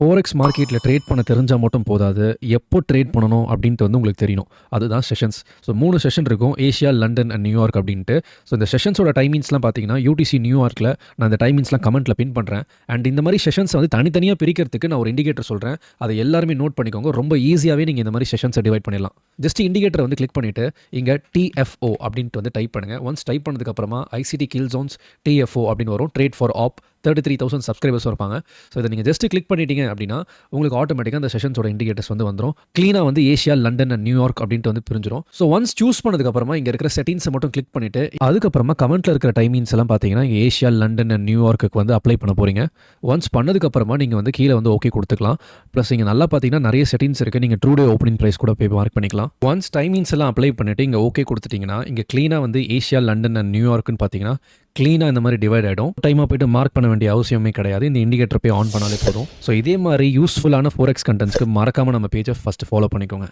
Forex மார்க்கெட்டில் trade பண்ண தெரிஞ்சால் மட்டும் போதாது, எப்போ ட்ரேட் பண்ணணும் அப்படின்ட்டு வந்து உங்களுக்கு தெரியணும். அதுதான் செஷன்ஸ். ஸோ 3 செஷன் இருக்கும், ஏஷியா, லண்டன் அண்ட் நியூயார்க் அப்படின்ட்டு. ஸோ இந்த செஷன்ஸோட டைமிங்ஸ்லாம் பார்த்தீங்கன்னா யூடிசி நியூயார்க்கில் நான் இந்த டைமிங்ஸ்லாம் கமெண்ட்டில் பின் பண்ணுறேன். அண்ட் இந்த மாதிரி செஷன்ஸ் வந்து தனித்தனியாக பிரிக்கிறதுக்கு நான் ஒரு இண்டிகேட்டர் சொல்கிறேன். அதை எல்லாருமே நோட் பண்ணிக்கோங்க. ரொம்ப ஈஸியாகவே நீங்கள் இந்த மாதிரி செஷன்ஸை டிவைட் பண்ணிடலாம். ஜஸ்ட் இண்டிகேட்டரை வந்து கிளிக் பண்ணிவிட்டு இங்கே டிஎஃப்ஓ அப்படின்ட்டு வந்து டைப் பண்ணுங்கள். ஒன்ஸ் டைப் பண்ணதுக்கப்புறமா ஐசிடி கில் ஜோன்ஸ் டிஎஃப்ஓ அப்படின்னு வரும். ட்ரேட் ஃபார் ஆப் 33,000 சப்ஸ்கிரைபர்ஸ் இருப்பாங்க. ஸோ இதை நீங்கள் ஜஸ்ட் கிளிக் பண்ணிட்டீங்க அப்படின்னா உங்களுக்கு ஆட்டோமேட்டிக்காக அந்த செஷன்ஸோட இண்டிகேட்டர்ஸ் வந்து வந்துடும். க்ளீனாக வந்து ஏஷியா, லண்டன் அண்ட் நியூயார்க் அப்படின்ட்டு வந்து பிரிஞ்சிடும். ஸோ ஒன்ஸ் சூஸ் பண்ணதுக்கப்புறமா இங்கே இருக்கிற செட்டிங்ஸை மட்டும் கிளிக் பண்ணிவிட்டு அதுக்கப்புறமா கமெண்ட்டில் இருக்கிற டைமிங்ஸ் எல்லாம் பார்த்தீங்கன்னா இங்கே ஏஷியா, லண்டன் அண்ட் நியூயார்க்கு வந்து அப்ளை பண்ண போகிறீங்க. ஒன்ஸ் பண்ணதுக்கப்புறமா நீங்கள் வந்து கீழே வந்து ஓகே கொடுத்துக்கலாம். ப்ளஸ் இங்கே நல்லா பார்த்தீங்கன்னா நிறைய செட்டிங்ஸ் இருக்குது. நீங்கள் ட்ரூ டே ஓப்பனிங் ப்ரைஸ் கூட போய் மார்க் பண்ணிக்கலாம். ஒன்ஸ் டைமிங்ஸ் எல்லாம் அப்ளை பண்ணிவிட்டு இங்கே ஓகே கொடுத்துட்டிங்கன்னா இங்கே க்ளீனாக வந்து ஏஷியா, லண்டன் அண்ட் நியூயார்க்குன்னு பார்த்தீங்கன்னா க்ளீனாக இந்த மாதிரி டிவைட் ஆகிடும். டைமாக போய்ட்டு மார்க் பண்ண வேண்டிய அவசியமே கிடையாது. இந்த இண்டிகேட்டர் போய் ஆன் பண்ணாலே போதும். ஸோ இதே மாதிரி யூஸ்ஃபுல்லான ஃபோரெக்ஸ் கண்டென்ட்ஸ்க்கு மறக்காமல் நம்ம பேஜை ஃபஸ்ட்டு ஃபாலோ பண்ணிக்கோங்க.